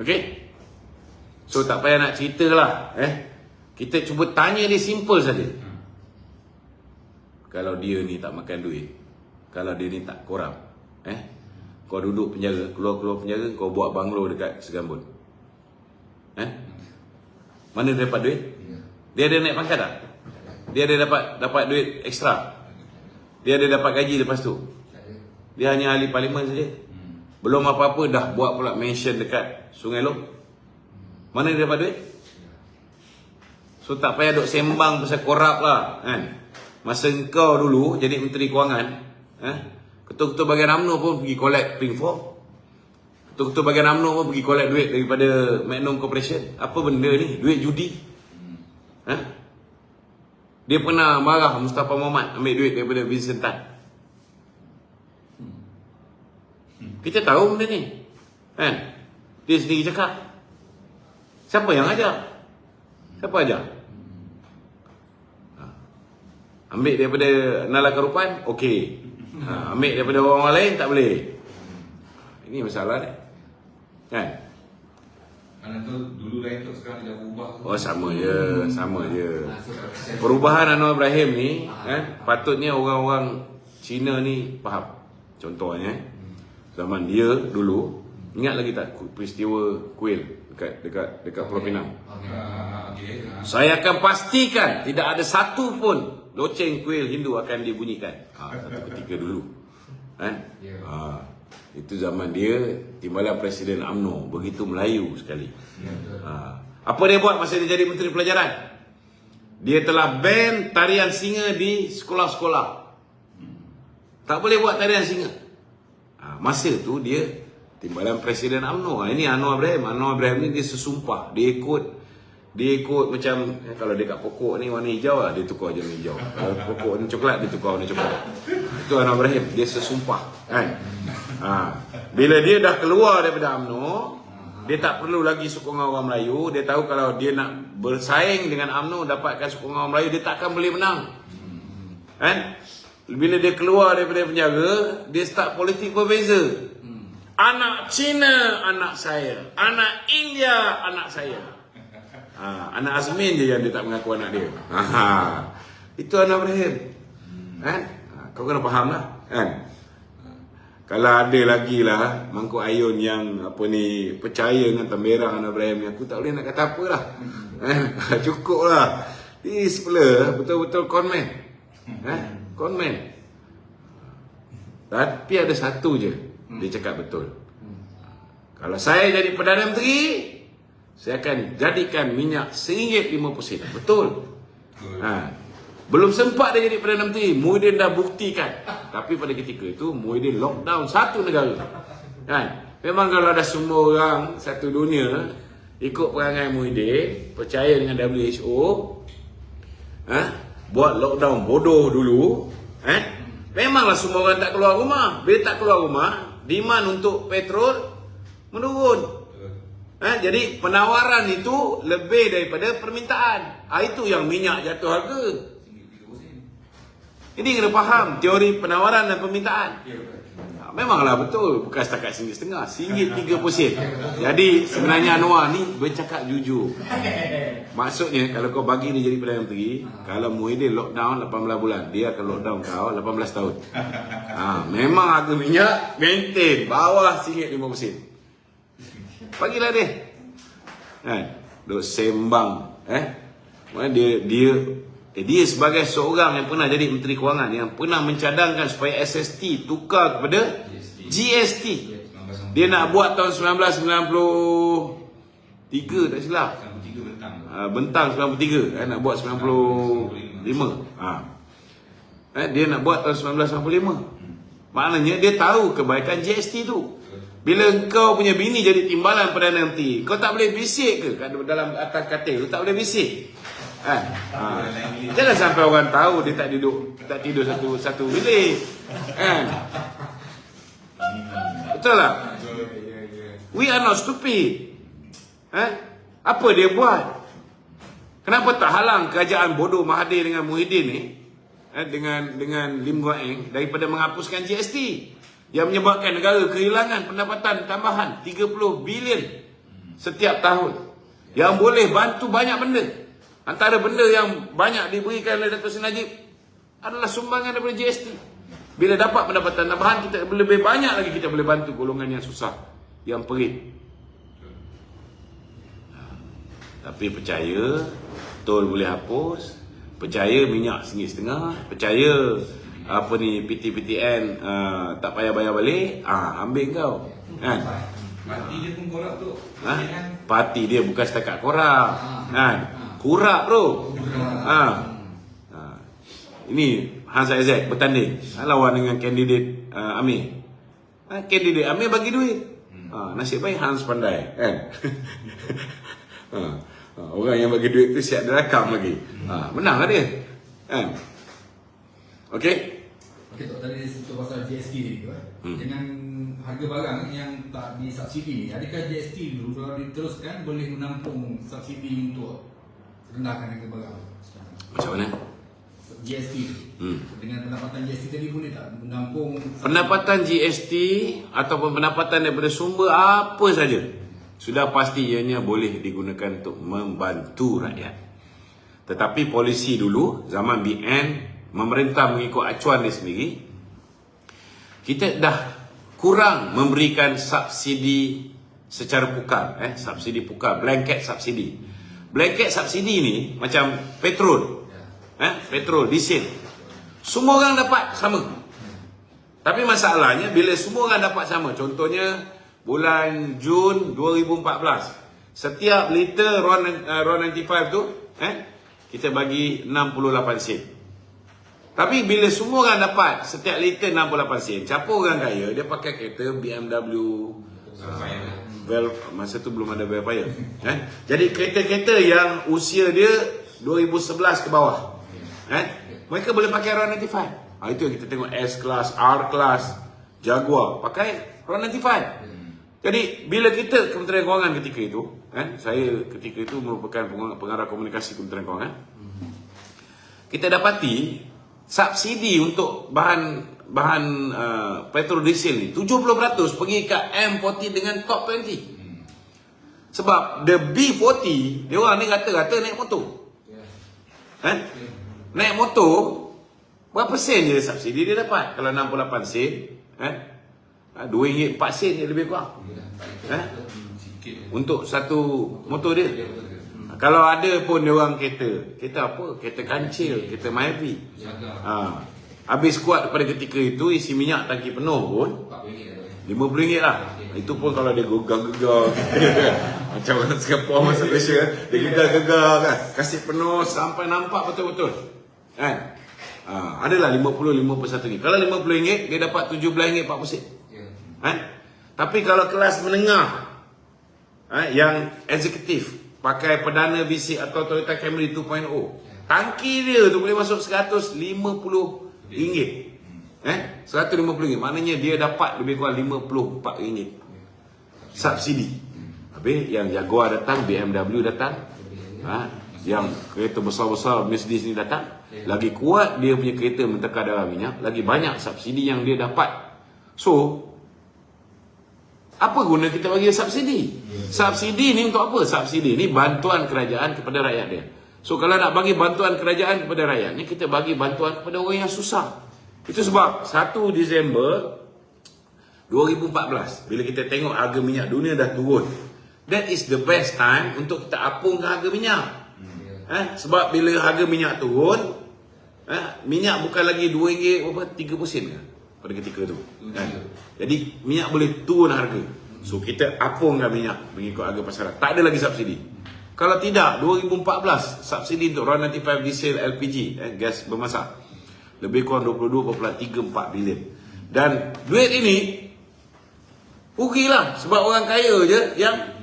Okey. So tak payah nak cerita lah. Kita cuba tanya dia simple saja. Kalau dia ni tak makan duit, kalau dia ni tak korup, kau duduk penjara, keluar penjara, kau buat banglo dekat Segambut, mana dia dapat duit? Dia ada naik pangkat tak? Dia ada dapat duit ekstra? Dia ada dapat gaji lepas tu? Dia hanya ahli parlimen saja. Belum apa-apa dah buat pula mansion dekat Sungai Long. Mana dia dapat duit? So tak payah duk sembang pasal korup lah, Masa engkau dulu jadi Menteri Kewangan, ketua-ketua bahagian UMNO pun pergi collect Pink Form. Ketua-ketua bahagian UMNO pun pergi collect duit daripada Magnum Corporation. Apa benda ni? Duit judi. Dia pernah marah Mustafa Mohamed ambil duit daripada Vincent Tan. Kita tahu benda ni, Dia sendiri cakap. Siapa yang ajar? Siapa ajar? Ambil daripada Nala Karupan, okey. Ambil daripada orang lain, tak boleh. Ini masalah ni, Mana tu dulu lain tu, sekarang dah berubah. Oh, sama je. Perubahan Anwar Ibrahim ni, patutnya orang-orang Cina ni faham. Contohnya, zaman dia dulu, ingat lagi tak peristiwa kuil dekat Pulau Pinang? Saya akan pastikan tidak ada satu pun loceng kuil Hindu akan dibunyikan. Satu ketika dulu, itu zaman dia timbalan Presiden UMNO, begitu Melayu sekali. Apa dia buat masa dia jadi Menteri Pelajaran? Dia telah ban tarian singa di sekolah-sekolah. Tak boleh buat tarian singa. Masa tu dia timbalan Presiden UMNO. Ini Anwar Ibrahim ni dia sesumpah. Dia ikut macam, kalau dia kat pokok ni warna hijau lah, dia tukar je warna hijau. Kalau pokok ni coklat, dia tukar warna coklat. Itu Anwar Ibrahim, dia sesumpah, Bila dia dah keluar daripada UMNO, dia tak perlu lagi sokongan orang Melayu. Dia tahu kalau dia nak bersaing dengan UMNO, dapatkan sokongan orang Melayu, dia takkan boleh menang. Bila dia keluar daripada penjara, dia start politik berbeza. Anak Cina, anak saya. Anak India, anak saya. Anak Azmin je yang dia tak mengaku anak dia. Itu Anwar Ibrahim. Kau kena faham lah, Kalau ada lagi lah mangkuk ayun yang percaya dengan tamberang Anwar Ibrahim, aku tak boleh nak kata apa lah. Cukup lah. This pula betul-betul conman. Conman. Tapi ada satu je, dia cakap betul. Kalau saya jadi Perdana Menteri, saya akan jadikan minyak RM1.50. Betul. Belum sempat dia jadi Perdana Menteri, Muhyiddin dah buktikan. Tapi pada ketika itu Muhyiddin lockdown satu negara. Memang kalau ada semua orang satu dunia ikut perangai Muhyiddin, percaya dengan WHO, buat lockdown bodoh dulu, memanglah semua orang tak keluar rumah. Bila tak keluar rumah, demand untuk petrol menurun. Jadi penawaran itu lebih daripada permintaan. Itu yang minyak jatuh harga. Ini kena faham teori penawaran dan permintaan. Memanglah betul, bukan setakat RM1.50, RM1.30. Jadi sebenarnya Anwar ni bercakap jujur. Maksudnya kalau kau bagi dia jadi Perdana Menteri, kalau Muhyiddin lockdown 18 bulan, dia akan lockdown kau 18 tahun. Memang harga minyak maintain bawah RM1.50. Bagilah dia. Duk sembang. Dia sebagai seorang yang pernah jadi Menteri Kewangan, yang pernah mencadangkan supaya SST tukar kepada GST. Dia nak buat tahun 1993 tak silap. 93 bentang 93, nak buat 95. Dia nak buat tahun 1995. Maknanya dia tahu kebaikan GST tu. Bila kau punya bini jadi timbalan Perdana Menteri, kau tak boleh bisik ke dalam atas katil? Kau tak boleh bisik. Kan? Jangan sampai orang tahu dia tak tidur satu bilik. Kan? Betul tak? We are not stupid. Apa dia buat? Kenapa tak halang kerajaan bodoh Mahathir dengan Muhyiddin ni dengan Lim Guan Eng daripada menghapuskan GST yang menyebabkan negara kehilangan pendapatan tambahan 30 bilion setiap tahun yang boleh bantu banyak benda. Antara benda yang banyak diberikan oleh Dato' Seri Najib adalah sumbangan daripada GST. Bila dapat pendapatan tambahan, kita lebih banyak lagi kita boleh bantu golongan yang susah, yang perit. Tapi percaya tol boleh hapus, percaya minyak RM1.50, percaya PTPTN tak payah bayar balik, ambil kau. Kan? Parti dia pun korak tu. Parti dia bukan setakat korak. Kan? Kurak bro. Ini Hans Isaac bertanding lawan dengan kandidat Amir. Kandidat Amir bagi duit. Nasib baik Hans pandai, kan? Orang yang bagi duit tu siap dia rakam lagi. Menang lah dia. Kan? Okey. Okey, tadi sentuh pasal GST ni tu. Dengan harga barang yang tak disubsidi ni, adakah GST dulu kalau diteruskan boleh menampung subsidi untuk rendahkan harga barang sekarang? Macam mana? GST dengan pendapatan GST tadi boleh tak menampung pendapatan GST ataupun pendapatan daripada sumber apa saja sudah pasti ianya boleh digunakan untuk membantu rakyat. Tetapi polisi dulu zaman BN memerintah mengikut acuan dia sendiri, kita dah kurang memberikan subsidi secara pukal, subsidi pukal, blanket subsidi. Blanket subsidi ni macam petrol, petrol, diesel, semua orang dapat sama. Tapi masalahnya bila semua orang dapat sama, contohnya bulan Jun 2014, setiap liter RON95 tu kita bagi 68 sen. Tapi bila semua orang dapat setiap liter 68 sen, siapa orang kaya dia pakai kereta BMW masa tu belum ada Velfire. Jadi kereta-kereta yang usia dia 2011 ke bawah, mereka boleh pakai RON95. Itu yang kita tengok S-Class, R-Class, Jaguar pakai RON95. Jadi bila kita Kementerian Kewangan ketika itu, saya ketika itu merupakan pengarah komunikasi Kementerian Kewangan, kita dapati subsidi untuk bahan petrol diesel ni 70% pergi ke M40 dengan top 20. Sebab the B40 dia orang ni rata-rata naik motor. Naik motor berapa sen je subsidi dia dapat? Kalau 68 sen, RM2 4 sen je lebih kurang. Untuk satu motor dia. Kalau ada pun dia orang kereta apa? Kereta kancil, kereta Myvi. Habis kuat pada ketika itu isi minyak tangki penuh pun RM50 lah. Itu pun kalau dia gegar-gegar macam orang Singapura masuk Malaysia, dia gegar-gegar kan, kasih penuh sampai nampak betul-betul. Kan? Adalah 55 ni. Kalau RM50 dia dapat RM17.40. Tapi kalau kelas menengah, yang eksekutif pakai Perdana V6 atau Toyota Camry 2.0, tangki dia tu boleh masuk RM150. RM150, maknanya dia dapat lebih kurang RM54 subsidi. Habis yang Jaguar datang, BMW datang, yang kereta besar-besar Mercedes ni datang, lagi kuat dia punya kereta mentekar darah minyak, lagi banyak subsidi yang dia dapat. So apa guna kita bagi subsidi? Subsidi ni untuk apa? Subsidi ni bantuan kerajaan kepada rakyat dia. So kalau nak bagi bantuan kerajaan kepada rakyat ni, kita bagi bantuan kepada orang yang susah. Itu sebab 1 Disember 2014 bila kita tengok harga minyak dunia dah turun, that is the best time untuk kita apungkan harga minyak. Sebab bila harga minyak turun, minyak bukan lagi RM2 berapa, 30 sen ke pada ketika tu. Jadi minyak boleh turun harga. So kita apungkan minyak mengikut harga pasaran. Tak ada lagi subsidi. Kalau tidak, 2014 subsidi untuk RON95 diesel LPG, gas bermasak, lebih kurang 22.34 bilion. Dan duit ini rugilah sebab orang kaya je yang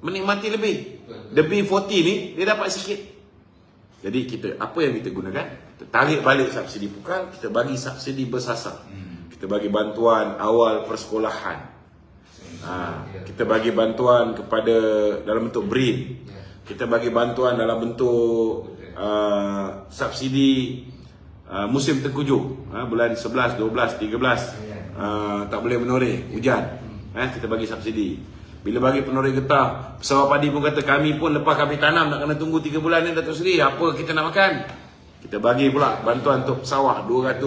menikmati lebih. The B40 ni dia dapat sikit. Jadi kita apa yang kita gunakan? Kita tarik balik subsidi pukal, kita bagi subsidi bersasar. Kita bagi bantuan awal persekolahan. Kita bagi bantuan kepada dalam bentuk BRIN. Kita bagi bantuan dalam bentuk subsidi musim tengkujuh, bulan 11, 12, 13 tak boleh menoreh hujan. Kita bagi subsidi. Bila bagi penoreh getah, pesawat padi pun kata kami pun lepas kami tanam nak kena tunggu 3 bulan ni Datuk Seri, apa kita nak makan? Kita bagi pula bantuan untuk pesawat 200.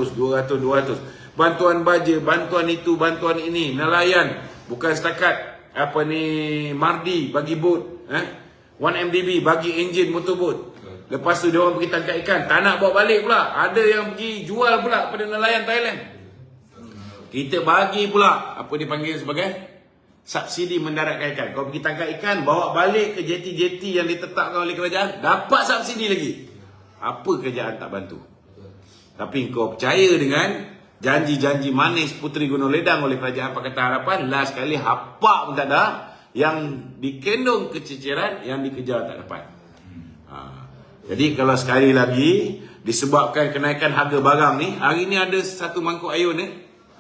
Bantuan baja, bantuan itu, bantuan ini, nelayan. Bukan setakat apa ni Mardi bagi bot, 1MDB bagi enjin motor bot. Lepas tu dia orang pergi tangkap ikan, tak nak bawa balik pula. Ada yang pergi jual pula pada nelayan Thailand. Kita bagi pula apa dipanggil sebagai subsidi mendaratkan ikan. Kau pergi tangkap ikan, bawa balik ke jeti-jeti yang ditetapkan oleh kerajaan, dapat subsidi lagi. Apa kerajaan tak bantu? Tapi kau percaya dengan janji-janji manis Puteri Gunung Ledang oleh Kerajaan Pakatan Harapan, last sekali hapak pun tak ada. Yang dikendung kececeran, yang dikejar tak dapat. Jadi kalau sekali lagi disebabkan kenaikan harga barang ni, hari ni ada satu mangkuk ayun ni,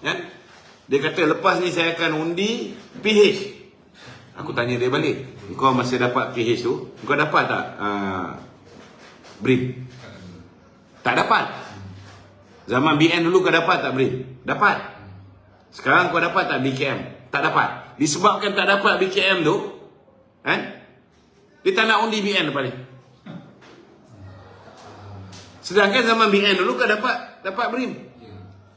kan? Dia kata lepas ni saya akan undi PH. Aku tanya dia balik, kau masih dapat PH tu? Kau dapat tak BRIN? Tak dapat. Zaman BN dulu kau dapat tak BRIN? Dapat. Sekarang kau dapat tak BKM? Tak dapat. Disebabkan tak dapat BKM tu, kan? Dia tak nak undi BN lepas ni. Sedangkan zaman BN dulu kau dapat BRIN.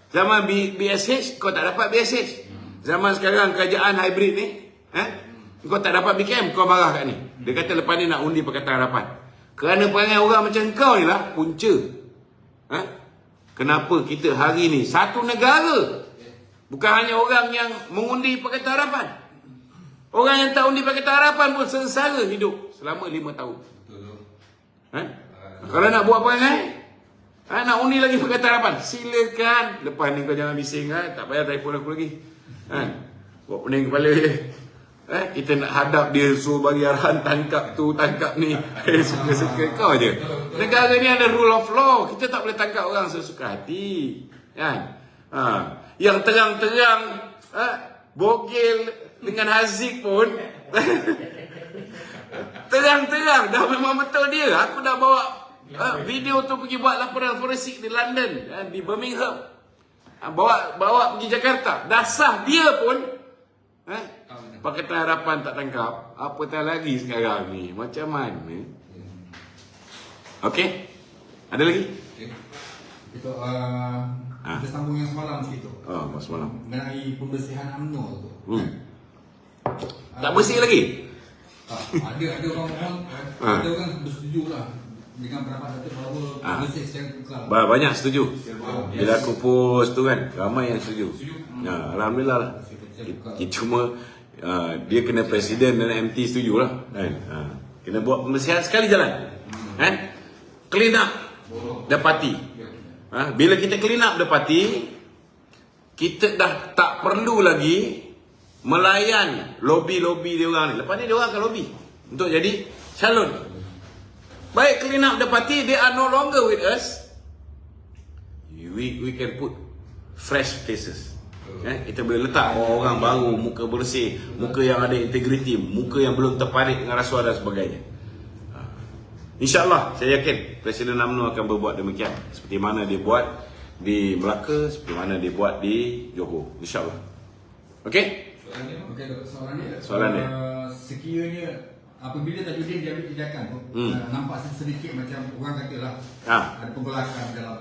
Zaman BSH kau tak dapat BSH. Zaman sekarang kerajaan hybrid ni, kau tak dapat BKM, kau marah kat ni. Dia kata lepas ni nak undi Pakatan Harapan. Kerana perangai orang macam kau ni lah punca. Kenapa kita hari ni satu negara, bukan hanya orang yang mengundi Pakatan Harapan, orang yang tak undi Pakatan Harapan pun sengsara hidup selama 5 tahun. Kalau nak buat perangai, nak undi lagi Pakatan Harapan, silakan. Lepas ni kau jangan bising, tak payah telefon aku lagi. Buat pening kepala je. Kita nak hadap dia, suruh bagi arahan tangkap tu, tangkap ni. Suka-suka kau je. Negara ni ada rule of law. Kita tak boleh tangkap orang sesuka hati, kan? Yang terang-terang bogel dengan Haziq pun terang-terang dah memang betul dia. Aku dah bawa video tu pergi buat laporan forensik di London, di Birmingham, bawa pergi Jakarta. Dah sah dia pun Pakatan Harapan tak tangkap. Apatah lagi sekarang ni, macam mana? Okey, ada lagi? Kita sambung yang semalam sikit tu. Semalam mengenai pembersihan UMNO tu. Tak bersih lagi? Ada orang bersetuju lah dengan pendapat Datuk bahawa bersih secara kekal. Banyak setuju. Bila aku post tu kan, ramai yang setuju. Alhamdulillah lah. Cuma dia kena presiden dan MT setuju lah, kan? Kena buat pembersihan sekali jalan, kan? Clean up Dapati. Bila kita clean up Dapati, kita dah tak perlu lagi melayan lobby-lobby dia orang ni. Lepas ni dia orang akan lobby untuk jadi calon. Baik clean up Dapati, they are no longer with us. We can put fresh faces. Kita boleh letak orang baru, muka bersih, muka yang ada integriti, muka yang belum terparit dengan rasuah dan sebagainya. InsyaAllah saya yakin Presiden UMNO akan berbuat demikian, seperti mana dia buat di Melaka, seperti mana dia buat di Johor. InsyaAllah. Okey? Soalan dia. Sekiranya apabila Tajuddin dia ambil tindakan tu, nampak sedikit macam orang katalah ada pergolakan dalam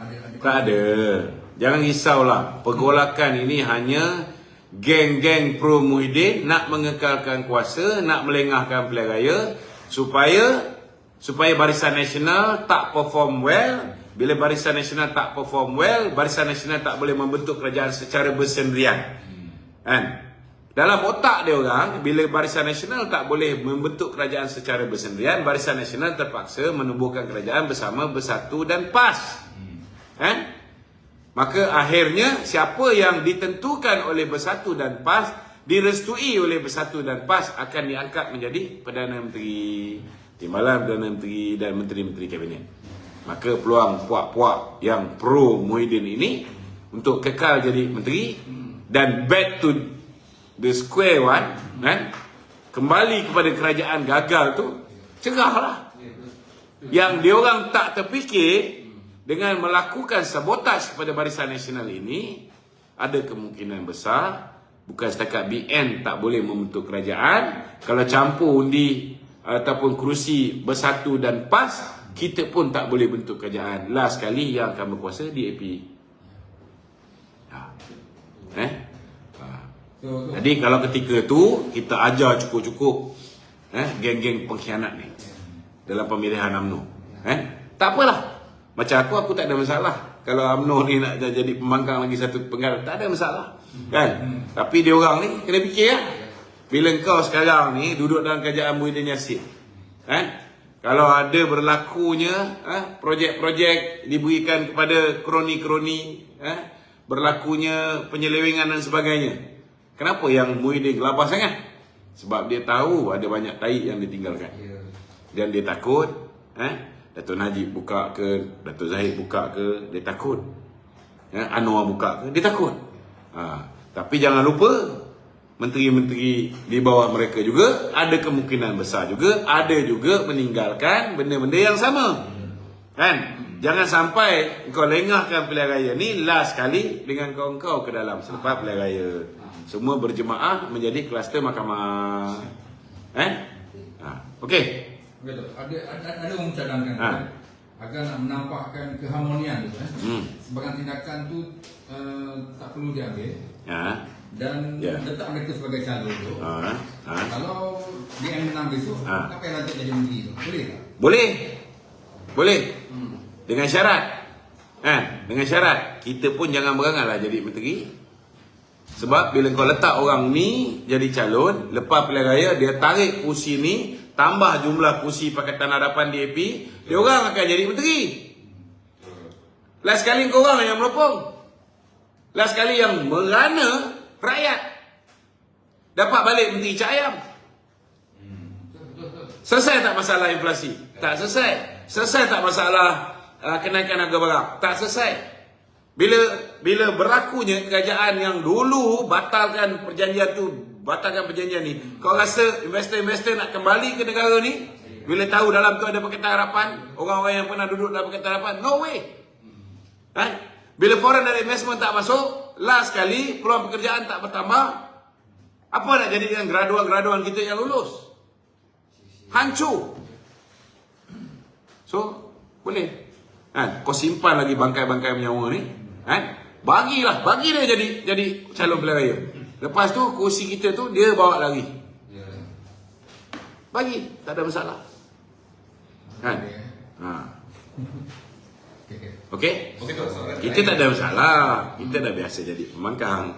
tak ada. Jangan risaulah. Pergolakan ini hanya geng-geng pro Muhyiddin nak mengekalkan kuasa, nak melengahkan pilihan raya supaya Barisan Nasional tak perform well. Bila Barisan Nasional tak perform well, Barisan Nasional tak boleh membentuk kerajaan secara bersendirian. Kan? Dalam otak dia orang, bila Barisan Nasional tak boleh membentuk kerajaan secara bersendirian, Barisan Nasional terpaksa menubuhkan kerajaan bersama Bersatu dan PAS. Kan? Maka akhirnya siapa yang ditentukan oleh Bersatu dan PAS, direstui oleh Bersatu dan PAS, akan diangkat menjadi Perdana Menteri, Timbalan Perdana Menteri dan Menteri-Menteri Kabinet. Maka peluang puak-puak yang pro Muhyiddin ini untuk kekal jadi menteri dan back to the square one, kan? Kembali kepada kerajaan gagal tu, cerahlah. Yang diorang tak terfikir, dengan melakukan sabotaj kepada Barisan Nasional ini, ada kemungkinan besar bukan setakat BN tak boleh membentuk kerajaan, kalau campur undi ataupun kerusi Bersatu dan PAS, kita pun tak boleh bentuk kerajaan. Last sekali yang akan berkuasa DAP. Jadi kalau ketika tu kita ajar cukup-cukup geng-geng pengkhianat ni dalam pemilihan UMNO, tak apalah. Macam aku tak ada masalah kalau UMNO ni nak jadi pembangkang lagi satu penggarap, tak ada masalah, kan? Tapi dia orang ni kena fikir, bila kau sekarang ni duduk dalam kerajaan Muhyiddin Yassin, kalau ada berlakunya projek-projek diberikan kepada kroni-kroni, berlakunya penyelewengan dan sebagainya, kenapa yang Muhyiddin gelabah sangat? Sebab dia tahu ada banyak taik yang ditinggalkan. Dan dia takut, Datuk Najib buka ke, Datuk Zahid buka ke, dia takut. Anwar buka ke, dia takut. Tapi jangan lupa, menteri-menteri di bawah mereka juga ada kemungkinan besar juga, ada juga meninggalkan benda-benda yang sama. Kan? Jangan sampai kau lengahkan pilihan raya ni last kali dengan kau-kau ke dalam selepas pilihan raya. Semua berjemaah menjadi kluster mahkamah. Okey. Betul. Ada orang cadangkan agar nak menampakkan keharmonian tu, sebagai tindakan tu tak perlu diambil. Dan letak mereka sebagai calon tu. Kalau dia menang besok, apa yang nanti jadi menteri tu? Boleh tak? Boleh. Dengan syarat. Dengan syarat kita pun jangan berangan lah jadi menteri. Sebab bila kau letak orang ni jadi calon, lepas pilihan raya dia tarik kursi ni, tambah jumlah kursi Pakatan Harapan DAP, dia orang akan jadi menteri. Last kali kau orang yang melopong. Last kali yang merana rakyat dapat balik menteri cak ayam. Selesai tak masalah inflasi? Tak selesai. Selesai tak masalah kenaikan harga barang? Tak selesai. Bila berlakunya kerajaan yang dulu batalkan perjanjian ni, kau rasa investor-investor nak kembali ke negara ni bila tahu dalam tu ada Pakatan Harapan, orang-orang yang pernah duduk dalam Pakatan Harapan? No way. Bila foreign direct investment tak masuk, last kali peluang pekerjaan tak bertambah, apa nak jadi dengan graduan-graduan kita yang lulus? Hancur. So boleh kau simpan lagi bangkai-bangkai menyawa ni, bagi dia jadi calon pilihan raya. Lepas tu kursi kita tu dia bawa lagi. Bagi, tak ada masalah. Okey? Kita tak ada masalah. Kita dah biasa jadi pembangkang.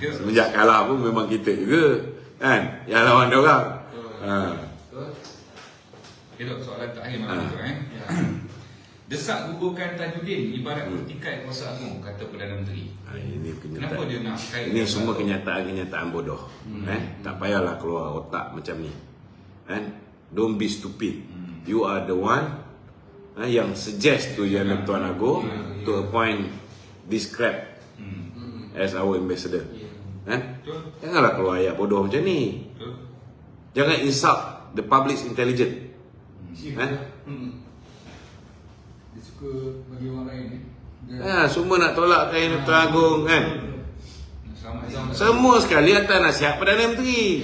Semenjak kalah pun memang kita juga, yang lawan dia orang. Soalan terakhir malam tu, desak gugurkan Tajuddin ibarat pertikai kuasa agung, kata Perdana Menteri. Ini kenyataan. Kenapa dia nak kait? Ini semua kenyataan bodoh. Tak payahlah keluar otak macam ni. Don't be stupid. You are the one yang suggest to Yang Tuan Agong to appoint this crap as our ambassador. Janganlah keluar ayat bodoh macam ni. Jangan insult the public's intelligence. Dia suka bagi orang lain ni. Semua nak tolak Yang Tuan Agong semua sekali atas nasihat Perdana Menteri.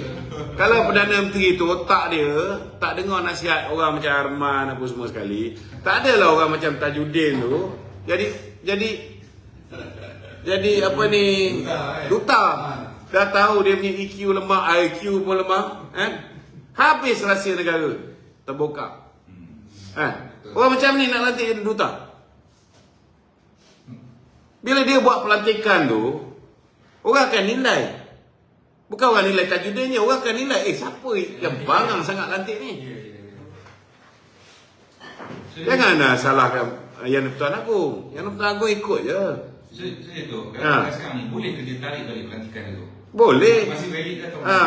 Kalau Perdana Menteri tu otak dia tak dengar nasihat orang macam Arman apa semua sekali, tak adalah orang macam Tajuddin tu jadi apa ni, duta. Dah tahu dia punya EQ lemah, IQ pun lemah, habis rahsia negara terbongkar. Orang macam ni nak lantik jadi duta. Bila dia buat pelantikan tu, orang akan nilai. Bukan orang nilai Tajuddinnya, orang akan nilai siapa yang bangang sangat lantik ni. Jangan salahkan Yang Pertuan Agong. Yang Pertuan Agong ikut je. Saya tu, Ha. kalau sekarang ni boleh ke dia tarik balik pelantikan itu? Boleh. Masih valid atau Ha.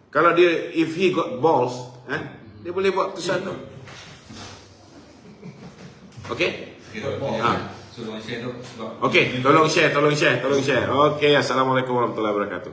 Kalau dia, if he got balls, dia boleh buat keputusan tu. Okey? Ha. So, tolong share tu sebab Okey, tolong share. Okey, Assalamualaikum warahmatullahi wabarakatuh.